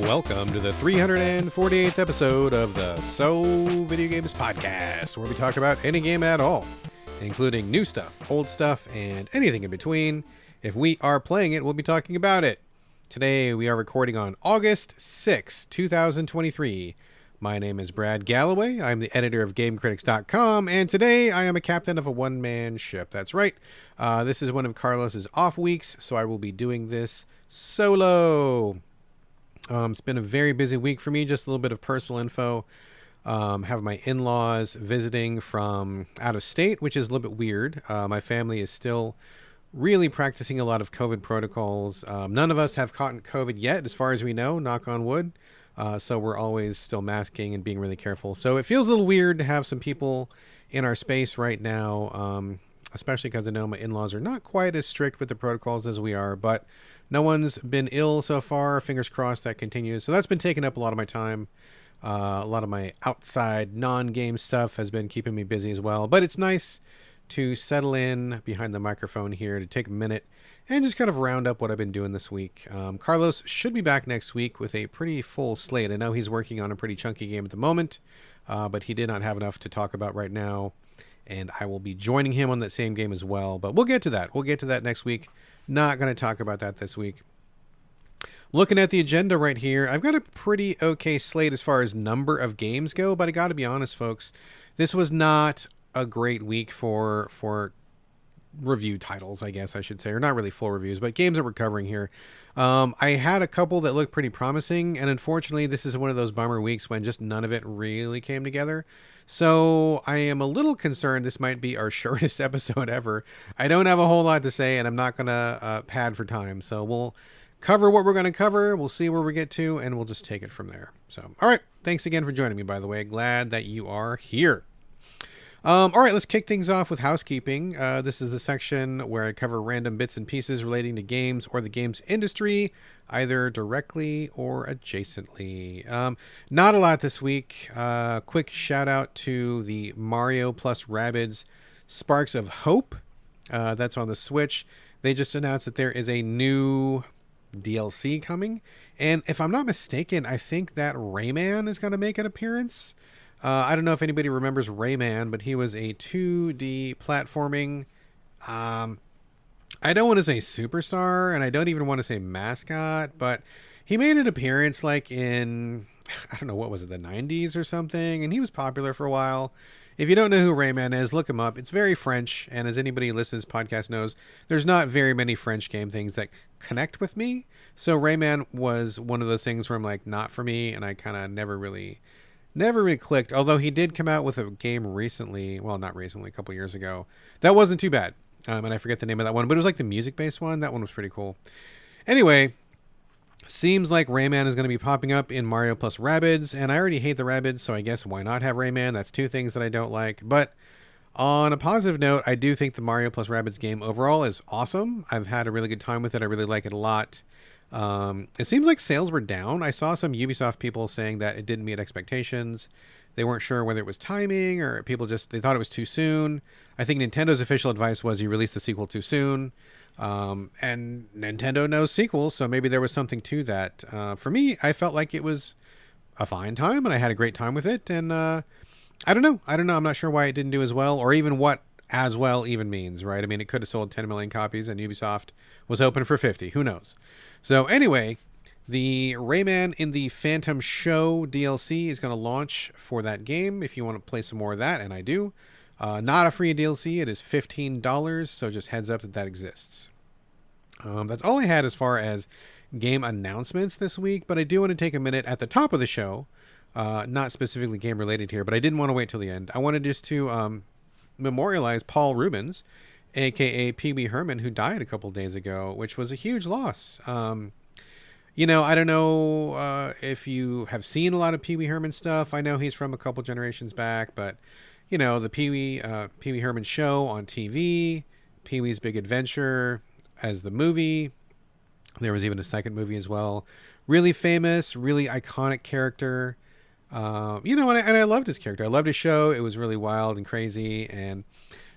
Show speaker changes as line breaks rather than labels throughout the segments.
Welcome to the 348th episode of the Video Games podcast, where we talk about any game at all, including new stuff, old stuff, and anything in between. If we are playing it, we'll be talking about it. Today, we are recording on August 6, 2023. My name is Brad Galloway. I'm the editor of GameCritics.com, and today I am a captain of a one-man ship. That's right. This is one of Carlos's off weeks, so I will be doing this solo. It's been a very busy week for me. Just a little bit of personal info. Have my in-laws visiting from out of state, which is a little bit weird. My family is still really practicing a lot of COVID protocols. None of us have caught COVID yet, as far as we know, knock on wood. So we're always still masking and being really careful. So it feels a little weird to have some people in our space right now, especially because I know my in-laws are not quite as strict with the protocols as we are, but no one's been ill so far. Fingers crossed that continues. So that's been taking up a lot of my time. A lot of my outside non-game stuff has been keeping me busy as well. But it's nice to settle in behind the microphone here to take a minute and just kind of round up what I've been doing this week. Carlos should be back next week with a pretty full slate. I know he's working on a pretty chunky game at the moment, but he did not have enough to talk about right now. And I will be joining him on that same game as well. But we'll get to that. We'll get to that next week. Not going to talk about that this week. Looking at the agenda right here, I've got a pretty okay slate as far as number of games go, but I got to be honest, folks, this was not a great week for review titles, I guess I should say, or not really full reviews, but games that we're covering here. I had a couple that looked pretty promising, and unfortunately, this is one of those bummer weeks when just none of it really came together. So I am a little concerned this might be our shortest episode ever. I don't have a whole lot to say, and I'm not going to pad for time. So we'll cover what we're going to cover. We'll see where we get to, and we'll just take it from there. So, all right. Thanks again for joining me, by the way. Glad that you are here. All right, let's kick things off with housekeeping. This is the section where I cover random bits and pieces relating to games or the games industry, either directly or adjacently. Not a lot this week. Quick shout out to the Mario plus Rabbids Sparks of Hope. That's on the Switch. They just announced that there is a new DLC coming. And if I'm not mistaken, I think that Rayman is going to make an appearance. I don't know if anybody remembers Rayman, but he was a 2D platforming, I don't want to say superstar, and I don't even want to say mascot, but he made an appearance like in, I don't know, what was it, the 90s or something, and he was popular for a while. If you don't know who Rayman is, look him up. It's very French, and as anybody who listens to this podcast knows, there's not very many French game things that connect with me, so Rayman was one of those things where I'm like, not for me, and I kind of never really clicked, although he did come out with a game recently, well, not recently, a couple years ago, that wasn't too bad, and I forget the name of that one, but it was like the music-based one. That one was pretty cool. Anyway, seems like Rayman is going to be popping up in Mario plus Rabbids, and I already hate the Rabbids, so I guess why not have Rayman? That's two things that I don't like, but on a positive note, I do think the Mario plus Rabbids game overall is awesome. I've had a really good time with it. I really like it a lot. It seems like sales were down. I saw some Ubisoft people saying that it didn't meet expectations. They weren't sure whether it was timing or people they thought it was too soon. I think Nintendo's official advice was you released the sequel too soon. And Nintendo knows sequels, so maybe there was something to that. For me, I felt like it was a fine time and I had a great time with it. And, I don't know. I'm not sure why it didn't do as well, or even what as well even means, right? I mean, it could have sold 10 million copies and Ubisoft was hoping for 50. Who knows? So anyway, the Rayman in the Phantom Show DLC is going to launch for that game if you want to play some more of that, and I do. Not a free DLC. It is $15, so just heads up that exists. That's all I had as far as game announcements this week, but I do want to take a minute at the top of the show, not specifically game related here, but I didn't want to wait till the end. I wanted just to memorialize Paul Rubens, aka Pee Wee Herman, who died a couple days ago, which was a huge loss. I don't know if you have seen a lot of Pee Wee Herman stuff. I know he's from a couple generations back, but the Pee Wee Herman show on TV, Pee Wee's Big Adventure as the movie. There was even a second movie as well. Really famous, really iconic character. And I loved his character. I loved his show. It was really wild and crazy, and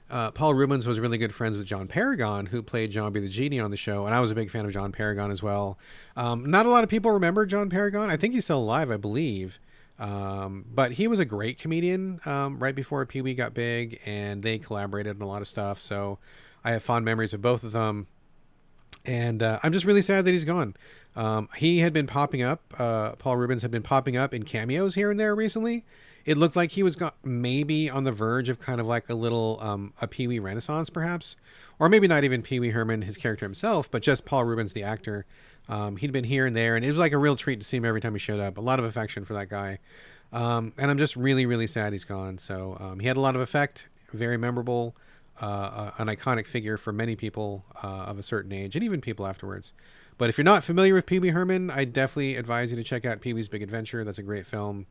Paul Rubens was really good friends with John Paragon, who played Zombie the Genie on the show, and I was a big fan of John Paragon as well. Not a lot of people remember John Paragon. I think he's still alive, I believe. But he was a great comedian right before Pee Wee got big, and they collaborated on a lot of stuff. So I have fond memories of both of them. And I'm just really sad that he's gone. He had been popping up. Paul Rubens had been popping up in cameos here and there recently. It looked like he was maybe on the verge of kind of like a little a Pee Wee renaissance, perhaps. Or maybe not even Pee Wee Herman, his character himself, but just Paul Rubens, the actor. He'd been here and there, and it was like a real treat to see him every time he showed up. A lot of affection for that guy. And I'm just really, really sad he's gone. So he had a lot of effect, very memorable, an iconic figure for many people of a certain age, and even people afterwards. But if you're not familiar with Pee Wee Herman, I definitely advise you to check out Pee Wee's Big Adventure. That's a great film.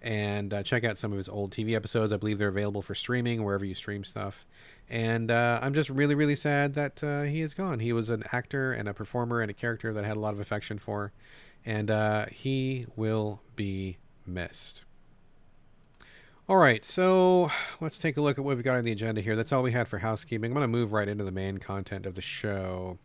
And check out some of his old TV episodes. I believe they're available for streaming wherever you stream stuff. And I'm just really, really sad that he is gone. He was an actor and a performer and a character that I had a lot of affection for. And he will be missed. All right, so let's take a look at what we've got on the agenda here. That's all we had for housekeeping. I'm going to move right into the main content of the show.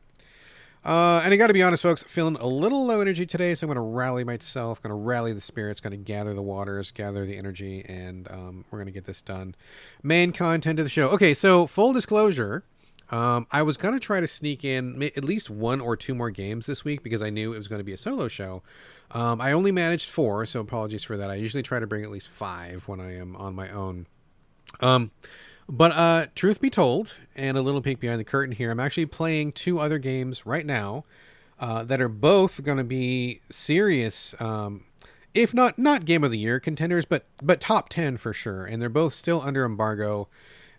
And I got to be honest, folks, feeling a little low energy today, so I'm going to rally myself, going to rally the spirits, going to gather the waters, gather the energy, and we're going to get this done. Main content of the show. Okay, so full disclosure, I was going to try to sneak in at least 1 or 2 more games this week because I knew it was going to be a solo show. I only managed 4, so apologies for that. I usually try to bring at least 5 when I am on my own. But truth be told, and a little peek behind the curtain here, I'm actually playing 2 other games right now that are both going to be serious, if not Game of the Year contenders, but top 10 for sure. And they're both still under embargo.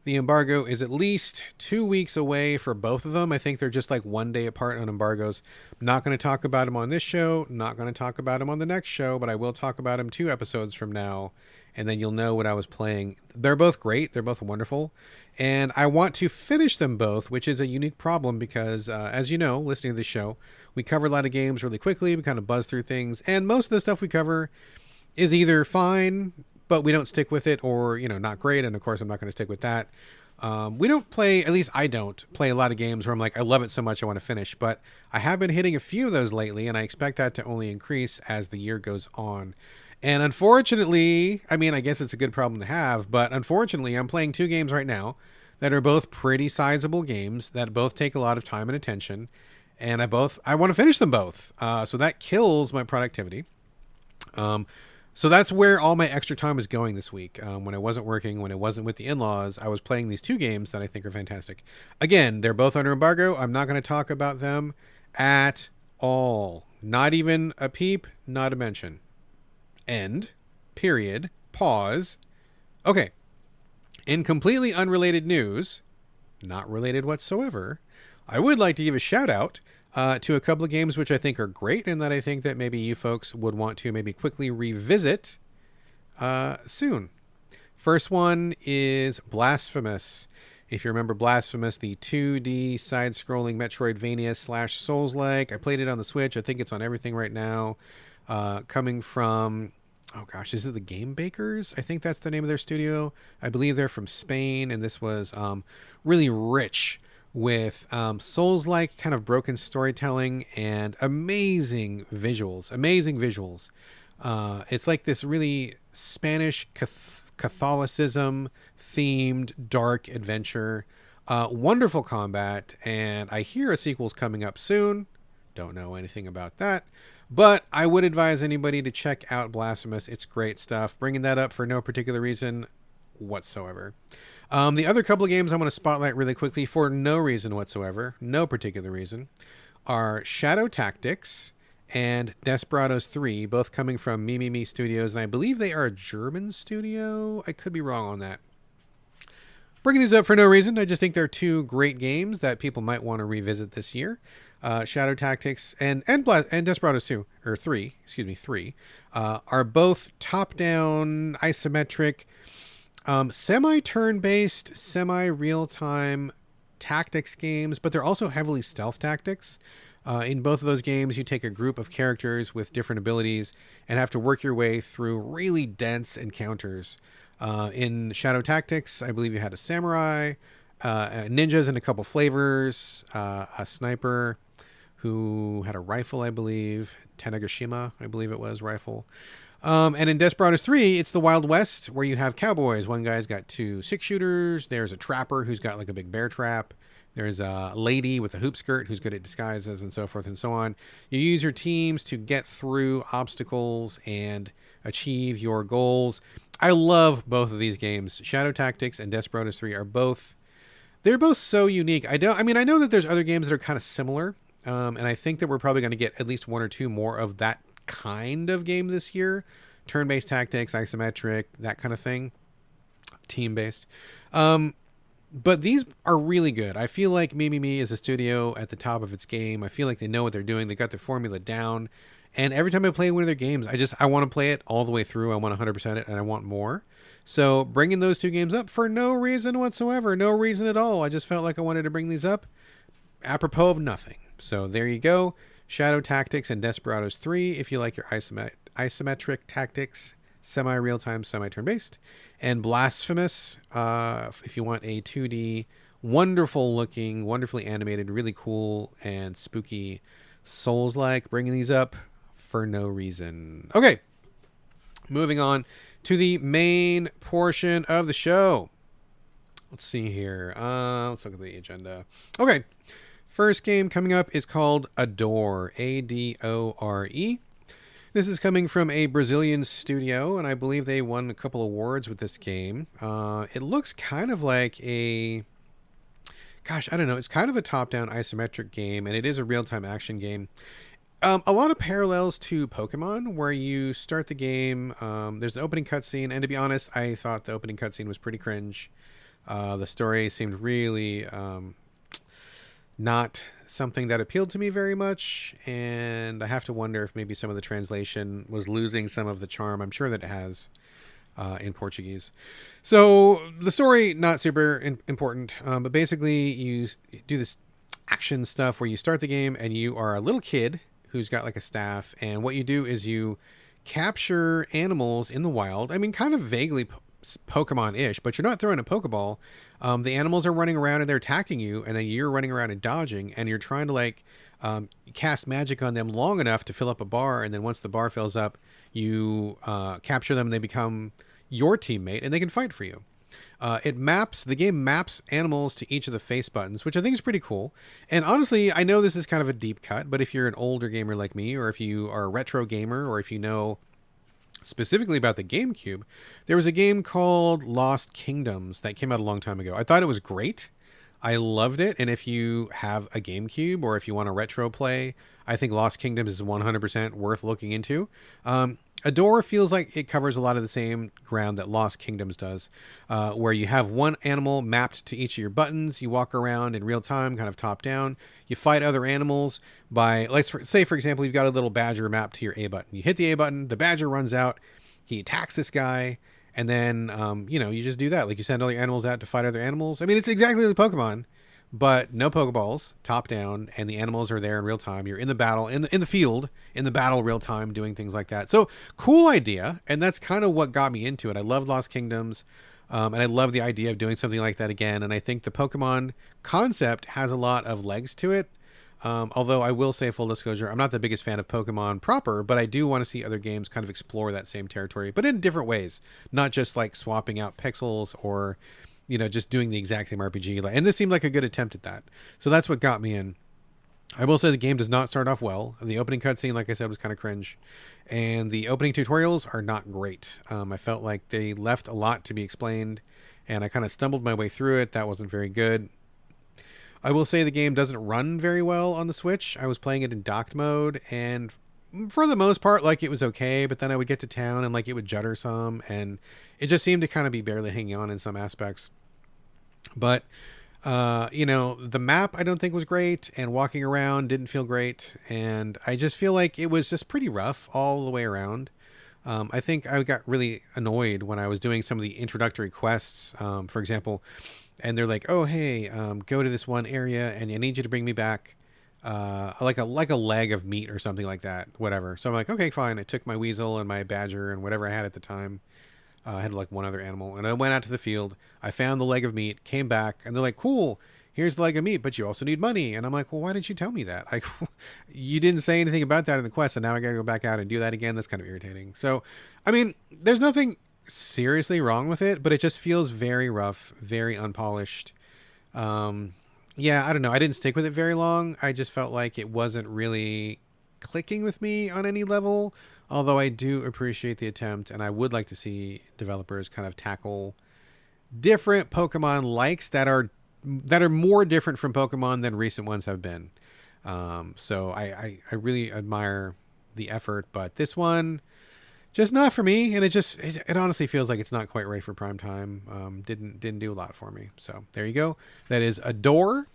The embargo is at least 2 weeks away for both of them. I think they're just like 1 day apart on embargoes. I'm not going to talk about them on this show, not going to talk about them on the next show, but I will talk about them 2 episodes from now. And then you'll know what I was playing. They're both great. They're both wonderful. And I want to finish them both, which is a unique problem because, as you know, listening to the show, we cover a lot of games really quickly. We kind of buzz through things. And most of the stuff we cover is either fine, but we don't stick with it, or, not great. And, of course, I'm not going to stick with that. We don't play, at least I don't play a lot of games where I'm like, I love it so much I want to finish. But I have been hitting a few of those lately, and I expect that to only increase as the year goes on. And unfortunately, I mean, I guess it's a good problem to have, but unfortunately, I'm playing 2 games right now that are both pretty sizable games that both take a lot of time and attention, and I want to finish them both. So that kills my productivity. So that's where all my extra time is going this week. When I wasn't working, when I wasn't with the in-laws, I was playing these 2 games that I think are fantastic. Again, they're both under embargo. I'm not going to talk about them at all. Not even a peep, not a mention. End. Period. Pause. Okay. In completely unrelated news, not related whatsoever, I would like to give a shout out to a couple of games which I think are great and that I think that maybe you folks would want to maybe quickly revisit soon. First one is Blasphemous. If you remember Blasphemous, the 2D side-scrolling Metroidvania / Souls-like. I played it on the Switch. I think it's on everything right now. Coming from... oh gosh, is it the Game Bakers? I think that's the name of their studio. I believe they're from Spain, and this was really rich with Souls-like kind of broken storytelling and amazing visuals. It's like this really Spanish Catholicism themed dark adventure. Wonderful combat, and I hear a sequel's coming up soon. Don't know anything about that. But I would advise anybody to check out Blasphemous. It's great stuff. Bringing that up for no particular reason whatsoever. The other couple of games I want to spotlight really quickly for no reason whatsoever, no particular reason, are Shadow Tactics and Desperados 3, both coming from Me Studios, and I believe they are a German studio. I could be wrong on that. Bringing these up for no reason. I just think they're 2 great games that people might want to revisit this year. Shadow Tactics and Desperados 2, or 3, are both top-down, isometric, semi-turn-based, semi-real-time tactics games, but they're also heavily stealth tactics. In both of those games, you take a group of characters with different abilities and have to work your way through really dense encounters. In Shadow Tactics, I believe you had a samurai, ninjas in a couple flavors, a sniper who had a rifle, I believe, Tanegashima, I believe it was, rifle. And in Desperados 3, it's the Wild West, where you have cowboys. One guy's got 2 6-shooters. There's a trapper who's got like a big bear trap. There's a lady with a hoop skirt who's good at disguises and so forth and so on. You use your teams to get through obstacles and achieve your goals. I love both of these games. Shadow Tactics and Desperados 3 are both... They're both so unique. I know that there's other games that are kind of similar. And I think that we're probably going to get at least 1 or 2 more of that kind of game this year. Turn-based tactics, isometric, that kind of thing. Team-based. But these are really good. I feel like Mimimi is a studio at the top of its game. I feel like they know what they're doing. They got their formula down. And every time I play one of their games, I want to play it all the way through. I want 100% it, and I want more. So bringing those 2 games up for no reason whatsoever. No reason at all. I just felt like I wanted to bring these up apropos of nothing. So there you go. Shadow Tactics and Desperados 3 if you like your isometric tactics, semi-real-time, semi-turn-based. And Blasphemous if you want a 2D, wonderful-looking, wonderfully animated, really cool and spooky Souls-like. Bringing these up for no reason. Okay, moving on to the main portion of the show. Let's see here. Let's look at the agenda. Okay. First game coming up is called Adore, A-D-O-R-E. This is coming from a Brazilian studio, and I believe they won a couple awards with this game. It looks kind of like a... Gosh, I don't know. It's kind of a top-down isometric game, and it is a real-time action game. A lot of parallels to Pokemon, where you start the game, there's an opening cutscene, and to be honest, I thought the opening cutscene was pretty cringe. The story seemed really... not something that appealed to me very much, and I have to wonder if maybe some of the translation was losing some of the charm. I'm sure that it has in Portuguese. So the story, not super important, but basically you do this action stuff where you start the game and you are a little kid who's got like a staff, and what you do is you capture animals in the wild. I mean, kind of vaguely Pokemon-ish, but you're not throwing a Pokeball. The animals are running around and they're attacking you, and then you're running around and dodging, and you're trying to like cast magic on them long enough to fill up a bar, and then once the bar fills up, you capture them and they become your teammate and they can fight for you. The game maps animals to each of the face buttons, which I think is pretty cool. And honestly, I know this is kind of a deep cut, but if you're an older gamer like me, or if you are a retro gamer, or if you know specifically about the GameCube, there was a game called Lost Kingdoms that came out a long time ago. I thought it was great. I loved it. And if you have a GameCube, or if you want to retro play, I think Lost Kingdoms is 100% worth looking into. Adore feels like it covers a lot of the same ground that Lost Kingdoms does, where you have one animal mapped to each of your buttons. You walk around in real time, kind of top down. You fight other animals by, say, for example, you've got a little badger mapped to your A button. You hit the A button, the badger runs out, he attacks this guy, and then, you just do that. Like, you send all your animals out to fight other animals. I mean, it's exactly like Pokemon, but no Pokeballs, top down, and the animals are there in real time. You're in the battle, in the field, in the battle real time, doing things like that. So, cool idea, and that's kind of what got me into it. I loved Lost Kingdoms, and I love the idea of doing something like that again, and I think the Pokemon concept has a lot of legs to it. Although I will say, full disclosure, I'm not the biggest fan of Pokemon proper, but I do want to see other games kind of explore that same territory, but in different ways, not just like swapping out pixels or... just doing the exact same RPG. And this seemed like a good attempt at that. So that's what got me in. I will say the game does not start off well. The opening cutscene, like I said, was kind of cringe. And the opening tutorials are not great. I felt like they left a lot to be explained, and I kind of stumbled my way through it. That wasn't very good. I will say the game doesn't run very well on the Switch. I was playing it in docked mode, and for the most part, like, it was okay, but then I would get to town and like it would judder some, and it just seemed to kind of be barely hanging on in some aspects. But, the map I don't think was great, and walking around didn't feel great, and I just feel like it was just pretty rough all the way around. I think I got really annoyed when I was doing some of the introductory quests, for example, and they're like, oh, hey, go to this one area, and I need you to bring me back like a leg of meat or something like that, whatever. So I'm like, okay, fine. I took my weasel and my badger and whatever I had at the time. I had like one other animal, and I went out to the field. I found the leg of meat, came back, and they're like, "Cool, here's the leg of meat, but you also need money." And I'm like, "Well, why didn't you tell me that? You didn't say anything about that in the quest, and now I got to go back out and do that again. That's kind of irritating." So, I mean, there's nothing seriously wrong with it, but it just feels very rough, very unpolished. Yeah, I don't know. I didn't stick with it very long. I just felt like it wasn't really clicking with me on any level. Although I do appreciate the attempt, and I would like to see developers kind of tackle different Pokemon likes that are more different from Pokemon than recent ones have been. So I really admire the effort, but this one just not for me, and it honestly feels like it's not quite right for prime time. Didn't do a lot for me. So there you go. That is Adore.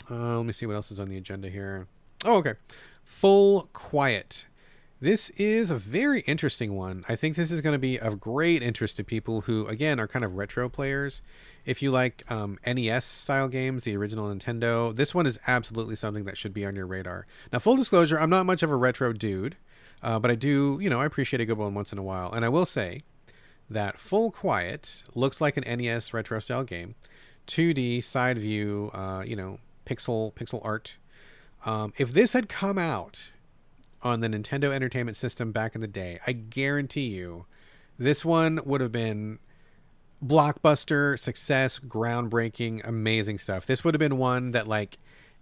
Let me see what else is on the agenda here. Oh, okay. Full Quiet. This is a very interesting one. I think this is going to be of great interest to people who, again, are kind of retro players. If you like NES style games, the original Nintendo, this one is absolutely something that should be on your radar. Now, full disclosure, I'm not much of a retro dude, but I do, I appreciate a good one once in a while. And I will say that Full Quiet looks like an NES retro style game, 2D side view, pixel art. If this had come out on the Nintendo Entertainment System back in the day, I guarantee you this one would have been blockbuster success, groundbreaking, amazing stuff. This would have been one that like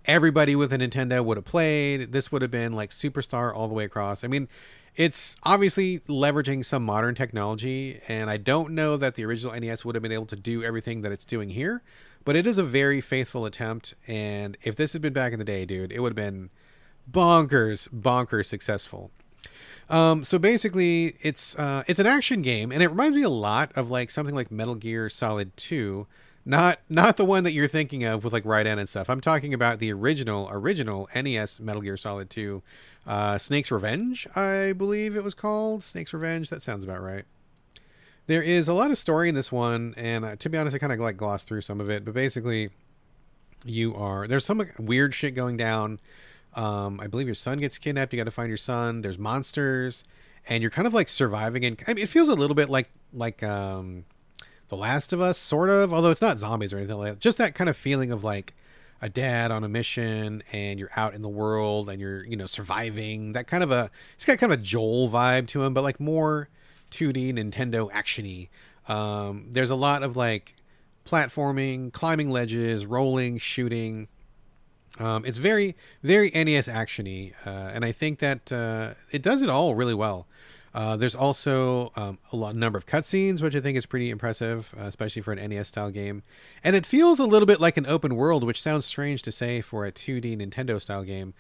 everybody with a Nintendo would have played. This would have been like superstar all the way across. I mean, it's obviously leveraging some modern technology, and I don't know that the original NES would have been able to do everything that it's doing here, but it is a very faithful attempt. And if this had been back in the day, dude, it would have been bonkers successful. So basically it's an action game, and it reminds me a lot of like something like Metal Gear Solid 2, not the one that you're thinking of with like Raiden and stuff. I'm talking about the original NES Metal Gear Solid 2, Snake's Revenge, I believe it was called. Snake's Revenge, that sounds about right. There is a lot of story in this one, and to be honest, I kind of like glossed through some of it, but basically there's some weird shit going down. I believe your son gets kidnapped. You got to find your son. There's monsters, and you're kind of like surviving. And I mean, it feels a little bit like The Last of Us, sort of. Although it's not zombies or anything like that. Just that kind of feeling of like a dad on a mission, and you're out in the world, and you're surviving. It's got kind of a Joel vibe to him, but like more 2D Nintendo actiony. There's a lot of like platforming, climbing ledges, rolling, shooting. It's very, very NES actiony, and I think that it does it all really well. There's also a number of cutscenes, which I think is pretty impressive, especially for an NES style game. And it feels a little bit like an open world, which sounds strange to say for a 2D Nintendo style game.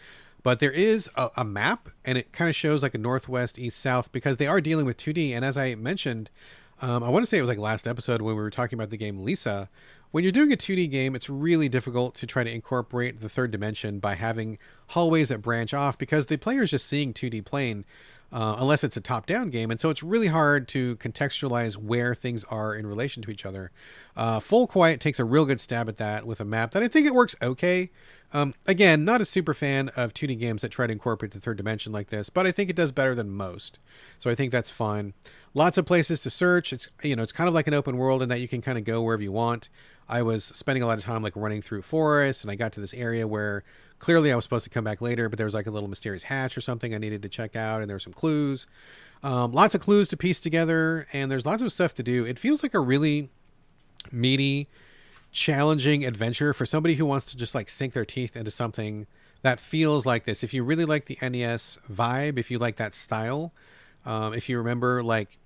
But there is a map, and it kind of shows like a northwest, east, south, because they are dealing with 2D. And as I mentioned, I want to say it was like last episode when we were talking about the game Lisa. When you're doing a 2D game, it's really difficult to try to incorporate the third dimension by having hallways that branch off, because the player is just seeing 2D plane, unless it's a top-down game. And so it's really hard to contextualize where things are in relation to each other. Full Quiet takes a real good stab at that with a map that I think it works okay. Again, not a super fan of 2D games that try to incorporate the third dimension like this, but I think it does better than most. So I think that's fine. Lots of places to search. It's kind of like an open world in that you can kind of go wherever you want. I was spending a lot of time like running through forests, and I got to this area where clearly I was supposed to come back later, but there was like a little mysterious hatch or something I needed to check out, and there were some clues. Lots of clues to piece together, and there's lots of stuff to do. It feels like a really meaty, challenging adventure for somebody who wants to just like sink their teeth into something that feels like this. If you really like the NES vibe, if you like that style, if you remember like,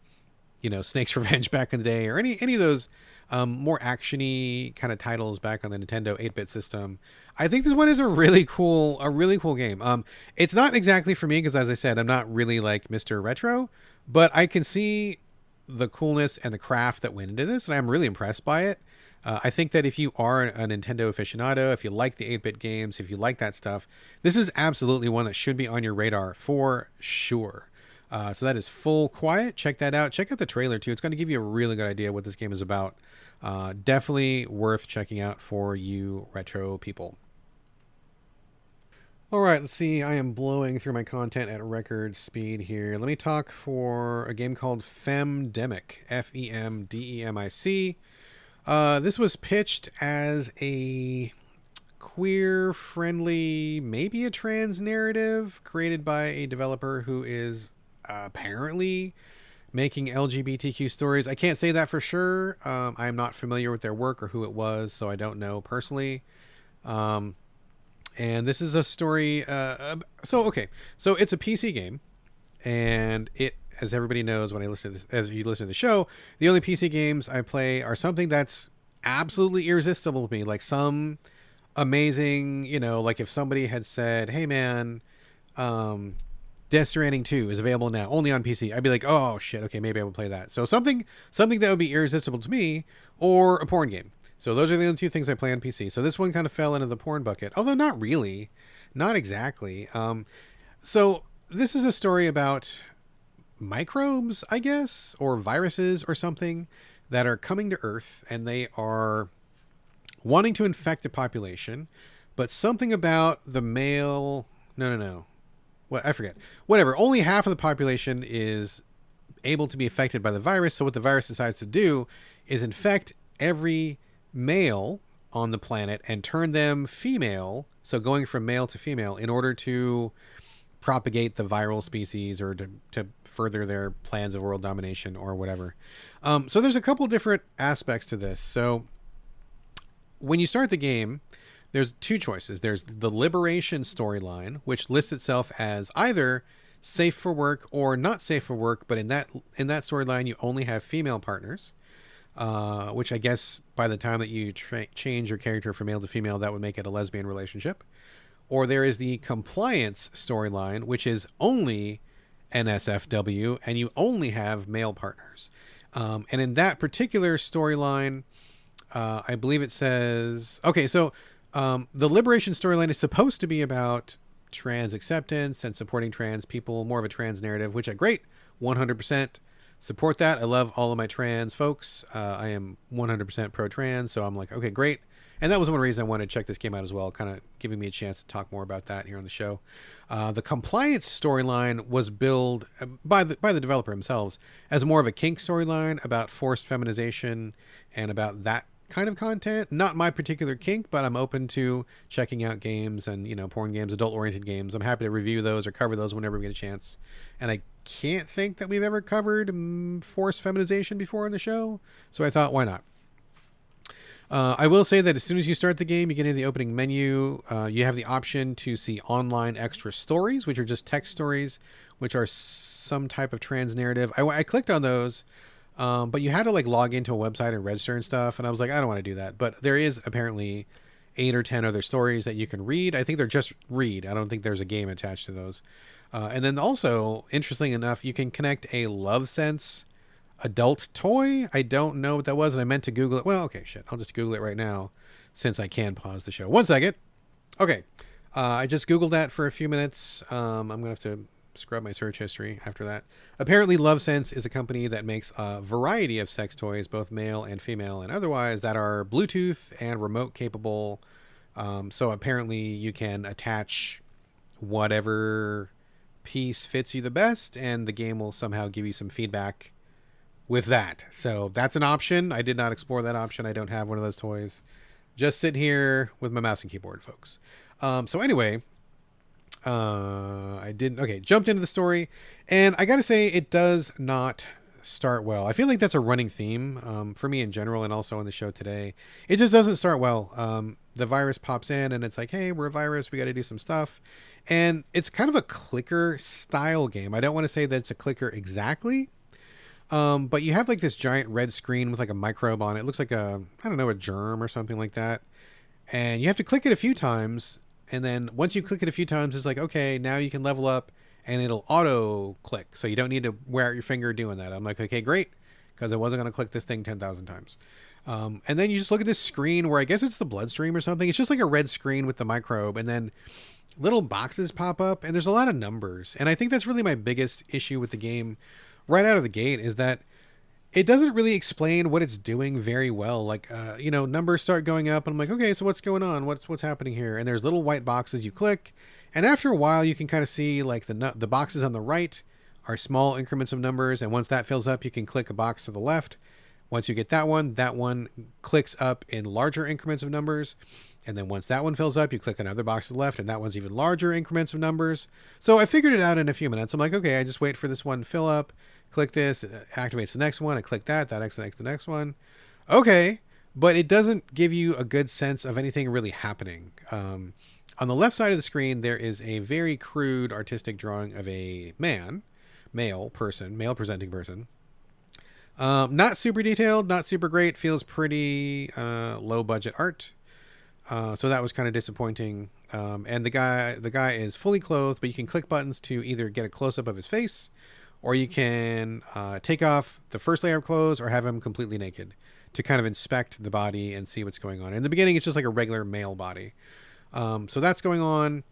Snake's Revenge back in the day, or any of those more actiony kind of titles back on the Nintendo 8-bit system, I think this one is a really cool game. It's not exactly for me because, as I said, I'm not really like Mr. Retro, but I can see the coolness and the craft that went into this, and I'm really impressed by it. I think that if you are a Nintendo aficionado, if you like the 8-bit games, if you like that stuff, this is absolutely one that should be on your radar for sure. So that is Full Quiet. Check that out. Check out the trailer too. It's going to give you a really good idea what this game is about. Definitely worth checking out for you retro people. All right, let's see. I am blowing through my content at record speed here. Let me talk for a game called Femdemic. Femdemic. This was pitched as a queer-friendly, maybe a trans narrative created by a developer who is apparently making LGBTQ stories. I can't say that for sure. I'm not familiar with their work or who it was, so I don't know personally. And this is a story. So it's a PC game, and it, as everybody knows, when I listen to this, as you listen to the show, the only PC games I play are something that's absolutely irresistible to me, like some amazing, like if somebody had said, "Hey, man, Death Stranding 2 is available now, only on PC," I'd be like, "Oh shit, okay, maybe I would play that." So something that would be irresistible to me, or a porn game. So those are the only two things I play on PC. So this one kind of fell into the porn bucket, although not really, not exactly. So this is a story about microbes, I guess, or viruses or something that are coming to Earth, and they are wanting to infect the population, but something about the male... No. Well, I forget. Whatever. Only half of the population is able to be affected by the virus. So what the virus decides to do is infect every male on the planet and turn them female. So going from male to female in order to propagate the viral species or to further their plans of world domination or whatever. So there's a couple different aspects to this. So when you start the game, there's two choices. There's the liberation storyline, which lists itself as either safe for work or not safe for work, but in that storyline you only have female partners, which I guess by the time that you change your character from male to female, that would make it a lesbian relationship. Or there is the compliance storyline, which is only NSFW, and you only have male partners. And in that particular storyline, I believe it says... Okay, so the liberation storyline is supposed to be about trans acceptance and supporting trans people, more of a trans narrative, which I great, 100% support that. I love all of my trans folks. I am 100% pro-trans, so I'm like, okay, great. And that was one reason I wanted to check this game out as well, kind of giving me a chance to talk more about that here on the show. The compliance storyline was billed by the developer themselves as more of a kink storyline about forced feminization and about that kind of content. Not my particular kink, but I'm open to checking out games and, porn games, adult-oriented games. I'm happy to review those or cover those whenever we get a chance. And I can't think that we've ever covered forced feminization before on the show, so I thought, why not? I will say that as soon as you start the game, you get into the opening menu. You have the option to see online extra stories, which are just text stories, which are some type of trans narrative. I clicked on those, but you had to log into a website and register and stuff. And I was like, I don't want to do that. But there is apparently 8 or 10 other stories that you can read. I think they're just read. I don't think there's a game attached to those. And then also, interestingly enough, you can connect a LoveSense adult toy. I don't know what that was, and I meant to Google it. Well, okay, shit. I'll just Google it right now since I can pause the show. 1 second. Okay. I just Googled that for a few minutes. I'm going to have to scrub my search history after that. Apparently, LoveSense is a company that makes a variety of sex toys, both male and female and otherwise, that are Bluetooth and remote capable. So apparently you can attach whatever piece fits you the best, and the game will somehow give you some feedback with that. So that's an option. I did not explore that option. I don't have one of those toys. Just sit here with my mouse and keyboard, folks. So anyway, jumped into the story, and I gotta say, it does not start well. I feel like that's a running theme for me in general, and also on the show today. It just doesn't start well. The virus pops in, and it's like, hey, we're a virus. We got to do some stuff. And it's kind of a clicker style game. I don't want to say that it's a clicker exactly. But you have this giant red screen with a microbe on it. It looks like a germ or something like that. And you have to click it a few times. And then once you click it a few times, it's like, okay, now you can level up, and it'll auto click. So you don't need to wear out your finger doing that. I'm like, okay, great. Because I wasn't going to click this thing 10,000 times. And then you just look at this screen where I guess it's the bloodstream or something. It's just like a red screen with the microbe. And then little boxes pop up, and there's a lot of numbers. And I think that's really my biggest issue with the game right out of the gate, is that it doesn't really explain what it's doing very well. Numbers start going up, and I'm like, okay, so what's going on? What's happening here? And there's little white boxes you click, And after a while, you can kind of see like the boxes on the right are small increments of numbers. And once that fills up, you can click a box to the left. Once you get that one clicks up in larger increments of numbers. And then once that one fills up, you click another box to the left, and that one's even larger increments of numbers. So I figured it out in a few minutes. I'm like, okay, I just wait for this one to fill up, click this, it activates the next one, I click that activates the next one. Okay, but it doesn't give you a good sense of anything really happening. On the left side of the screen, there is a very crude artistic drawing of a male presenting person. Not super detailed, not super great, feels pretty low budget art. So that was kind of disappointing. And the guy is fully clothed, but you can click buttons to either get a close-up of his face, or you can take off the first layer of clothes or have him completely naked to kind of inspect the body and see what's going on. In the beginning, it's just like a regular male body. So that's going on.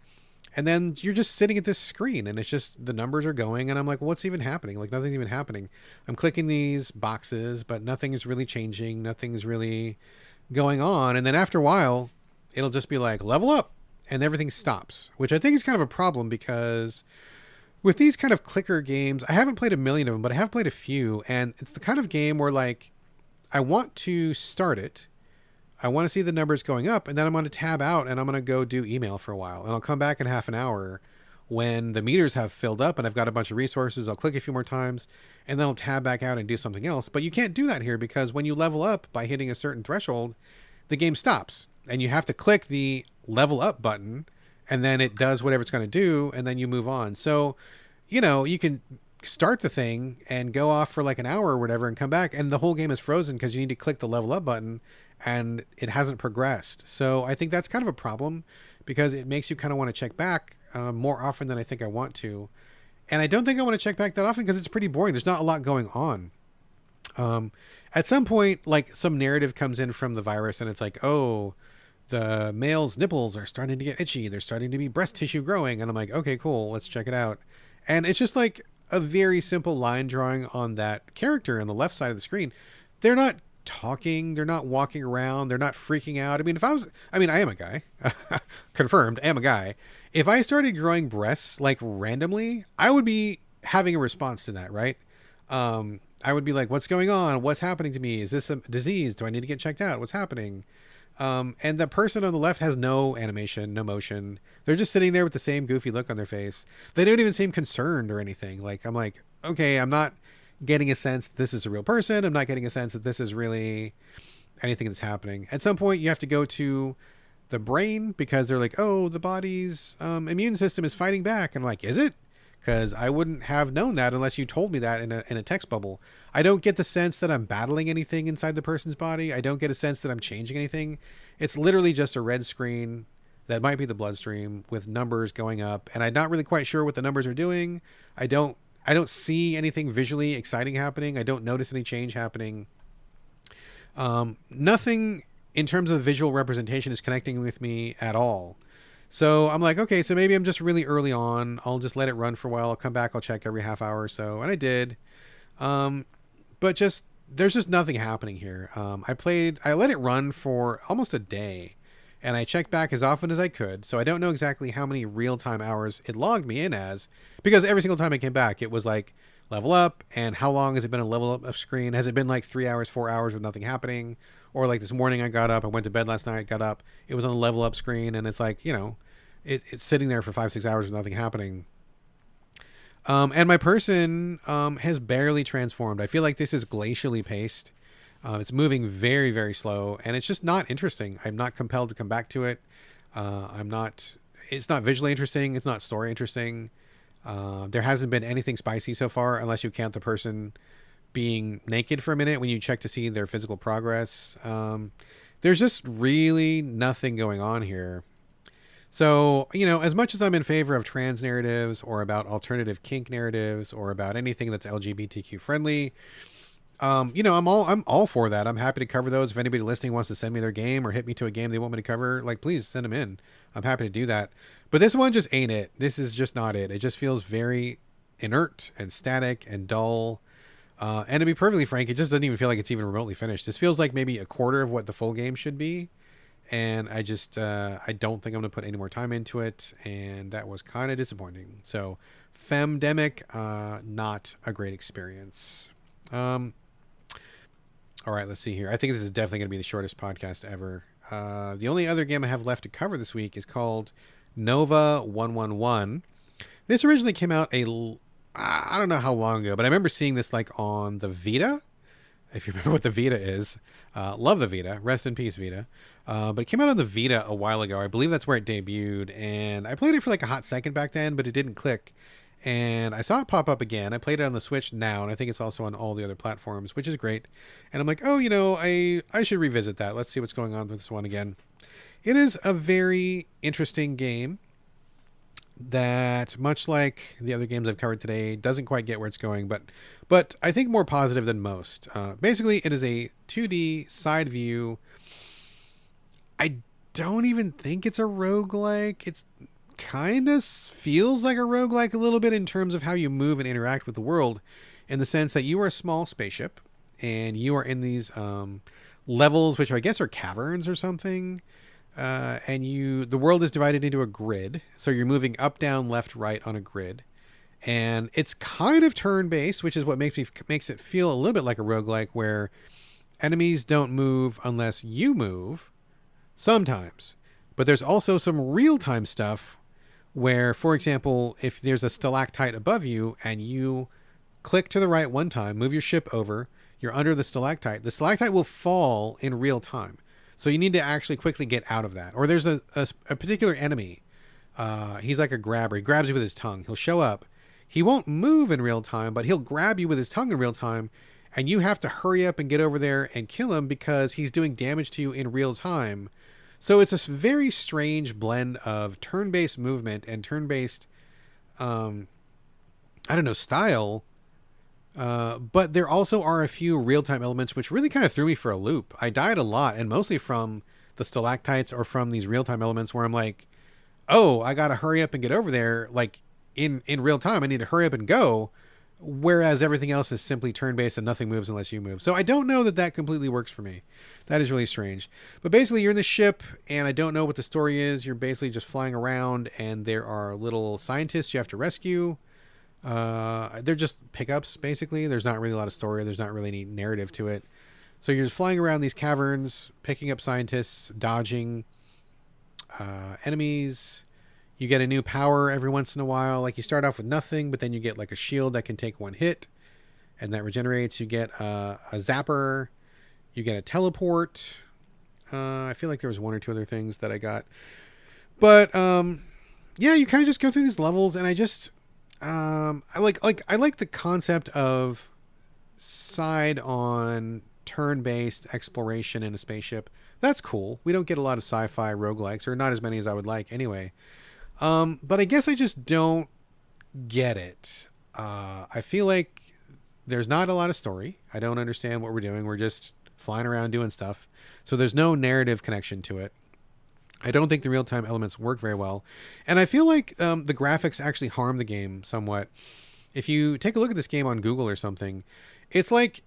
And then you're just sitting at this screen, and it's just the numbers are going, and I'm like, well, what's even happening? Like, nothing's even happening. I'm clicking these boxes, but nothing is really changing. Nothing's really going on. And then after a while, it'll just be like, level up, and everything stops, which I think is kind of a problem, because with these kind of clicker games, I haven't played a million of them, but I have played a few, and it's the kind of game where, like, I want to start it, I want to see the numbers going up, and then I'm going to tab out, and I'm going to go do email for a while, and I'll come back in half an hour when the meters have filled up and I've got a bunch of resources. I'll click a few more times, and then I'll tab back out and do something else. But you can't do that here, because when you level up by hitting a certain threshold, the game stops. And you have to click the level up button, and then it does whatever it's going to do, and then you move on. So, you can start the thing and go off for like an hour or whatever and come back, and the whole game is frozen because you need to click the level up button, and it hasn't progressed. So I think that's kind of a problem, because it makes you kind of want to check back more often than I think I want to. And I don't think I want to check back that often, because it's pretty boring. There's not a lot going on. At some point, like, some narrative comes in from the virus, and it's like, oh, the male's nipples are starting to get itchy. There's starting to be breast tissue growing. And I'm like, okay, cool. Let's check it out. And it's just like a very simple line drawing on that character on the left side of the screen. They're not talking. They're not walking around. They're not freaking out. I mean, I am a guy. Confirmed. I am a guy. If I started growing breasts like randomly, I would be having a response to that, right? I would be like, what's going on? What's happening to me? Is this a disease? Do I need to get checked out? What's happening? And the person on the left has no animation, no motion. They're just sitting there with the same goofy look on their face. They don't even seem concerned or anything. Like, I'm like, okay, I'm not getting a sense that this is a real person. I'm not getting a sense that this is really anything that's happening. At some point, you have to go to the brain, because they're like, oh, the body's immune system is fighting back. And I'm like, is it? Because I wouldn't have known that unless you told me that in a text bubble. I don't get the sense that I'm battling anything inside the person's body. I don't get a sense that I'm changing anything. It's literally just a red screen that might be the bloodstream with numbers going up, and I'm not really quite sure what the numbers are doing. I don't see anything visually exciting happening. I don't notice any change happening. Nothing in terms of visual representation is connecting with me at all. So I'm like, okay, so maybe I'm just really early on. I'll just let it run for a while. I'll come back. I'll check every half hour or so. And I did. But there's just nothing happening here. I let it run for almost a day, and I checked back as often as I could. So I don't know exactly how many real-time hours it logged me in as, because every single time I came back, it was like, level up, and how long has it been a level up screen? Has it been like 3 hours, 4 hours with nothing happening? Or like this morning I got up, I went to bed last night, got up, it was on a level up screen, and it's like, it's sitting there for 5-6 hours with nothing happening. And my person has barely transformed. I feel like this is glacially paced. It's moving very, very slow, and it's just not interesting. I'm not compelled to come back to it. It's not visually interesting. It's not story interesting. There hasn't been anything spicy so far, unless you count the person being naked for a minute when you check to see their physical progress. There's just really nothing going on here. So, as much as I'm in favor of trans narratives, or about alternative kink narratives, or about anything that's LGBTQ friendly, I'm all for that. I'm happy to cover those. If anybody listening wants to send me their game or hit me to a game they want me to cover, like, please send them in. I'm happy to do that. But this one just ain't it. This is just not it. It just feels very inert and static and dull. And to be perfectly frank, it just doesn't even feel like it's even remotely finished. This feels like maybe a quarter of what the full game should be. and I just I don't think I'm gonna put any more time into it, and that was kind of disappointing. So Femdemic, not a great experience. All right, let's see here. I think this is definitely going to be the shortest podcast ever. The only other game I have left to cover this week is called Nova 111. This originally came out I don't know how long ago, but I remember seeing this like on the Vita. If you remember what the Vita is. Love the Vita. Rest in peace, Vita. But it came out on the Vita a while ago. I believe that's where it debuted. And I played it for like a hot second back then, but it didn't click. And I saw it pop up again. I played it on the Switch now, and I think it's also on all the other platforms, which is great. And I'm like, oh, I should revisit that. Let's see what's going on with this one again. It is a very interesting game that, much like the other games I've covered today, doesn't quite get where it's going, but I think more positive than most. Basically, it is a 2D side view. I don't even think it's a roguelike. It's kind of feels like a roguelike a little bit in terms of how you move and interact with the world, in the sense that you are a small spaceship and you are in these levels, which I guess are caverns or something. And the world is divided into a grid. So you're moving up, down, left, right on a grid. And it's kind of turn-based, which is what makes it feel a little bit like a roguelike, where enemies don't move unless you move sometimes. But there's also some real-time stuff where, for example, if there's a stalactite above you and you click to the right one time, move your ship over, you're under the stalactite will fall in real time. So you need to actually quickly get out of that. Or there's a particular enemy. He's like a grabber. He grabs you with his tongue. He'll show up. He won't move in real time, but he'll grab you with his tongue in real time. And you have to hurry up and get over there and kill him because he's doing damage to you in real time. So it's a very strange blend of turn-based movement and turn-based, style. But there also are a few real-time elements which really kind of threw me for a loop. I died a lot, and mostly from the stalactites or from these real-time elements where I'm like, oh, I got to hurry up and get over there. Like in real time, I need to hurry up and go. Whereas everything else is simply turn-based and nothing moves unless you move. So I don't know that completely works for me. That is really strange. But basically, you're in the ship, and I don't know what the story is. You're basically just flying around, and there are little scientists you have to rescue. They're just pickups, basically. There's not really a lot of story. There's not really any narrative to it. So you're just flying around these caverns, picking up scientists, dodging enemies. You get a new power every once in a while. Like you start off with nothing, but then you get like a shield that can take one hit, and that regenerates. You get a zapper. You get a teleport. I feel like there was one or two other things that I got. But yeah, you kind of just go through these levels, and I just I like the concept of side-on turn-based exploration in a spaceship. That's cool. We don't get a lot of sci-fi roguelikes, or not as many as I would like anyway. But I guess I just don't get it. I feel like there's not a lot of story. I don't understand what we're doing. We're just flying around doing stuff. So there's no narrative connection to it. I don't think the real-time elements work very well. And I feel like the graphics actually harm the game somewhat. If you take a look at this game on Google or something, it's like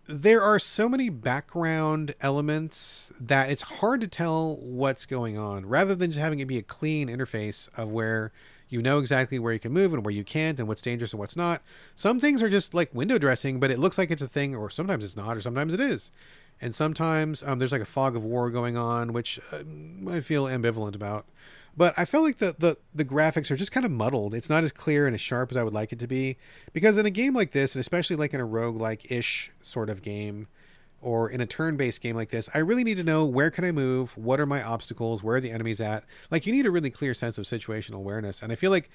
there are so many background elements that it's hard to tell what's going on, rather than just having it be a clean interface of where you know exactly where you can move and where you can't and what's dangerous and what's not. Some things are just like window dressing, but it looks like it's a thing, or sometimes it's not, or sometimes it is. And sometimes there's like a fog of war going on, which I feel ambivalent about. But I felt like the graphics are just kind of muddled. It's not as clear and as sharp as I would like it to be. Because in a game like this, and especially like in a roguelike-ish sort of game, or in a turn-based game like this, I really need to know, where can I move? What are my obstacles? Where are the enemies at? Like, you need a really clear sense of situational awareness. And I feel like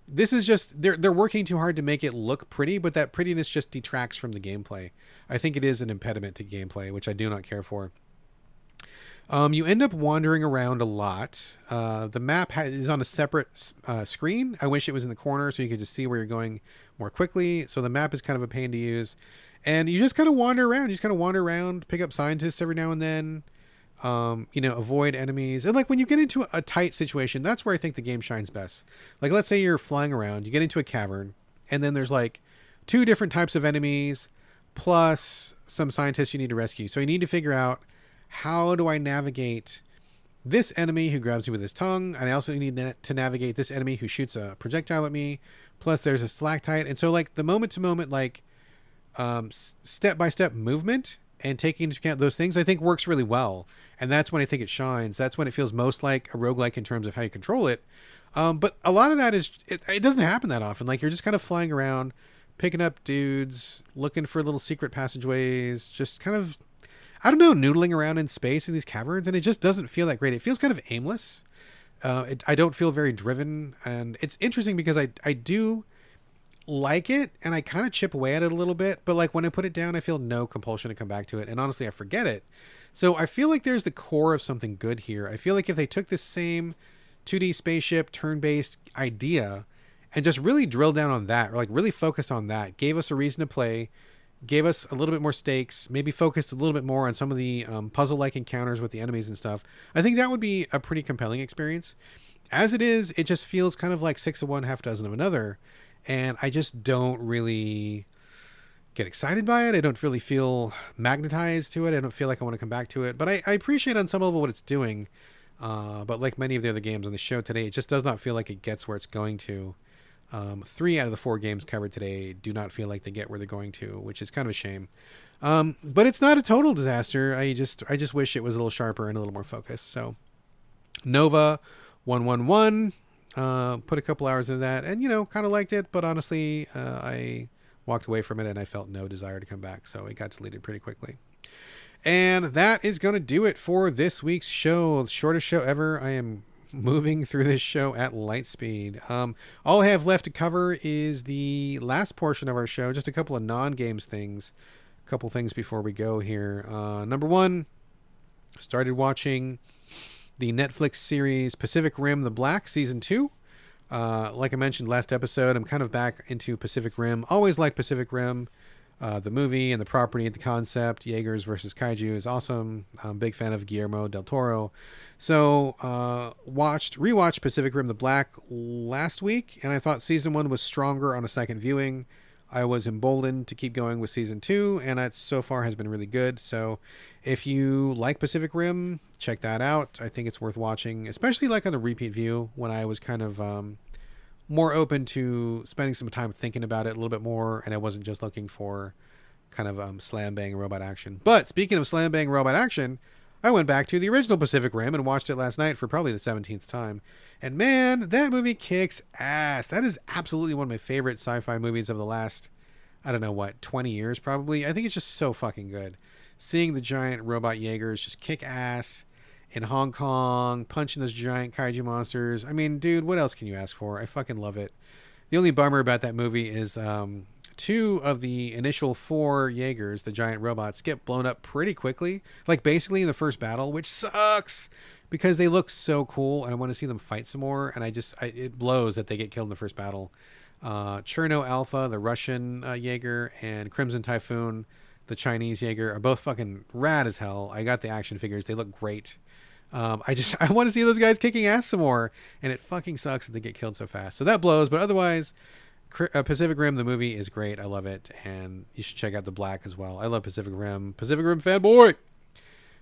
this is just, they're working too hard to make it look pretty, but that prettiness just detracts from the gameplay. I think it is an impediment to gameplay, which I do not care for. You end up wandering around a lot. The map is on a separate screen. I wish it was in the corner so you could just see where you're going more quickly. So the map is kind of a pain to use. And you just kind of wander around. You just kind of wander around, pick up scientists every now and then, avoid enemies. And like when you get into a tight situation, that's where I think the game shines best. Like, let's say you're flying around, you get into a cavern, and then there's like 2 different types of enemies, plus some scientists you need to rescue. So you need to figure out, how do I navigate this enemy who grabs me with his tongue, and I also need to navigate this enemy who shoots a projectile at me. Plus, there's a stalactite, and so like the moment to moment, like step by step movement and taking into account those things, I think works really well. And that's when I think it shines. That's when it feels most like a roguelike in terms of how you control it. But a lot of that is it doesn't happen that often. Like you're just kind of flying around, picking up dudes, looking for little secret passageways, just kind of, I don't know, noodling around in space in these caverns, and it just doesn't feel that great. It feels kind of aimless. I don't feel very driven, and it's interesting because I do like it, and I kind of chip away at it a little bit, but like when I put it down, I feel no compulsion to come back to it, and honestly, I forget it. So I feel like there's the core of something good here. I feel like if they took this same 2D spaceship turn-based idea and just really drilled down on that, or like really focused on that, gave us a reason to play, gave us a little bit more stakes, maybe focused a little bit more on some of the puzzle-like encounters with the enemies and stuff, I think that would be a pretty compelling experience. As it is, it just feels kind of like 6 of one, half dozen of another, and I just don't really get excited by it. I don't really feel magnetized to it. I don't feel like I want to come back to it, but I appreciate on some level what it's doing. But like many of the other games on the show today, it just does not feel like it gets where it's going to. 3 out of the 4 games covered today do not feel like they get where they're going to, which is kind of a shame. But it's not a total disaster. I just wish it was a little sharper and a little more focused. So Nova 111, put a couple hours into that, and kind of liked it, but honestly, I walked away from it and I felt no desire to come back. So it got deleted pretty quickly. And that is going to do it for this week's show. The shortest show ever. I am moving through this show at light speed. All I have left to cover is the last portion of our show, just a couple of non-games things. A couple things before we go here. Number one, started watching the Netflix series Pacific Rim The Black Season 2. Like I mentioned last episode, I'm kind of back into Pacific Rim. Always like Pacific Rim. The movie and the property, the concept, Jaegers versus Kaiju is awesome. I'm a big fan of Guillermo del Toro. So, rewatched Pacific Rim The Black last week, and I thought season 1 was stronger on a second viewing. I was emboldened to keep going with season 2, and that so far has been really good. So if you like Pacific Rim, check that out. I think it's worth watching, especially like on a repeat view when I was kind of more open to spending some time thinking about it a little bit more, and I wasn't just looking for kind of slam bang robot action. But speaking of slam bang robot action, I went back to the original Pacific Rim and watched it last night for probably the 17th time. And man, that movie kicks ass. That is absolutely one of my favorite sci-fi movies of the last, 20 years probably. I think it's just so fucking good. Seeing the giant robot Jaegers just kick ass in Hong Kong, punching those giant kaiju monsters. I mean, dude, what else can you ask for? I fucking love it. The only bummer about that movie is 2 of the initial 4 Jaegers, the giant robots, get blown up pretty quickly. Like basically in the first battle, which sucks because they look so cool and I want to see them fight some more. And it blows that they get killed in the first battle. Cherno Alpha, the Russian Jaeger, and Crimson Typhoon, the Chinese Jaeger, are both fucking rad as hell. I got the action figures. They look great. I want to see those guys kicking ass some more, and it fucking sucks that they get killed so fast. So that blows, but otherwise, Pacific Rim, the movie, is great. I love it, and you should check out The Black as well. I love Pacific Rim. Pacific Rim fanboy!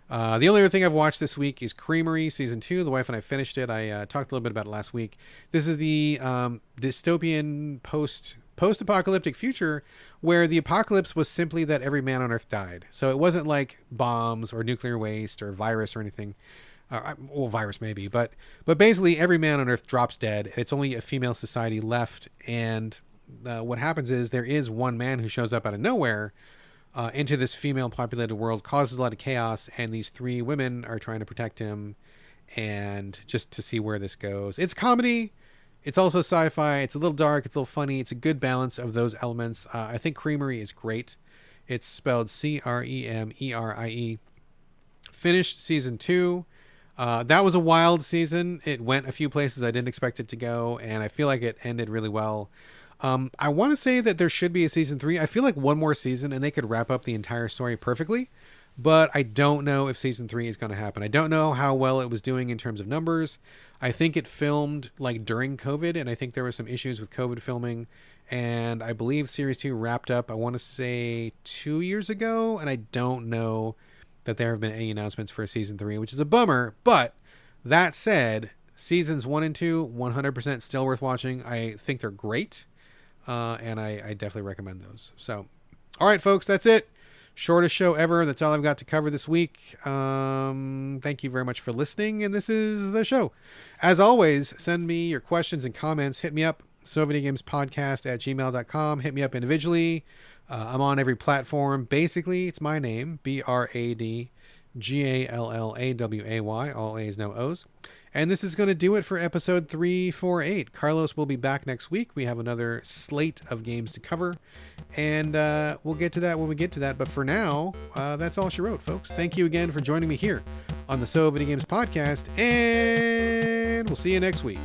The only other thing I've watched this week is Creamery Season 2. The wife and I finished it. I talked a little bit about it last week. This is the dystopian post-apocalyptic future where the apocalypse was simply that every man on Earth died. So it wasn't like bombs or nuclear waste or virus or anything. Well, virus maybe, but basically every man on Earth drops dead. It's only a female society left, and what happens is there is one man who shows up out of nowhere into this female-populated world, causes a lot of chaos, and these 3 women are trying to protect him, and just to see where this goes. It's comedy. It's also sci-fi. It's a little dark. It's a little funny. It's a good balance of those elements. I think Creamery is great. It's spelled Cremerie. Finished season 2. That was a wild season. It went a few places I didn't expect it to go, and I feel like it ended really well. I want to say that there should be a season 3. I feel like one more season and they could wrap up the entire story perfectly, but I don't know if season 3 is going to happen. I don't know how well it was doing in terms of numbers. I think it filmed like during COVID, and I think there were some issues with COVID filming, and I believe series 2 wrapped up, I want to say 2 years ago, and I don't know that there have been any announcements for a season 3, which is a bummer, but That said, seasons 1 and 2, 100% still worth watching. I think they're great, and I definitely recommend those. So, all right, folks, that's it. Shortest show ever. That's all I've got to cover this week. Thank you very much for listening, and this is the show. As always, send me your questions and comments. Hit me up, sovideogamespodcast@gmail.com. Hit me up individually. I'm on every platform. Basically, it's my name, BradGallaway, all A's, no O's. And this is going to do it for episode 348. Carlos will be back next week. We have another slate of games to cover, and we'll get to that when we get to that. But for now, that's all she wrote, folks. Thank you again for joining me here on the So Video Games Podcast, and we'll see you next week.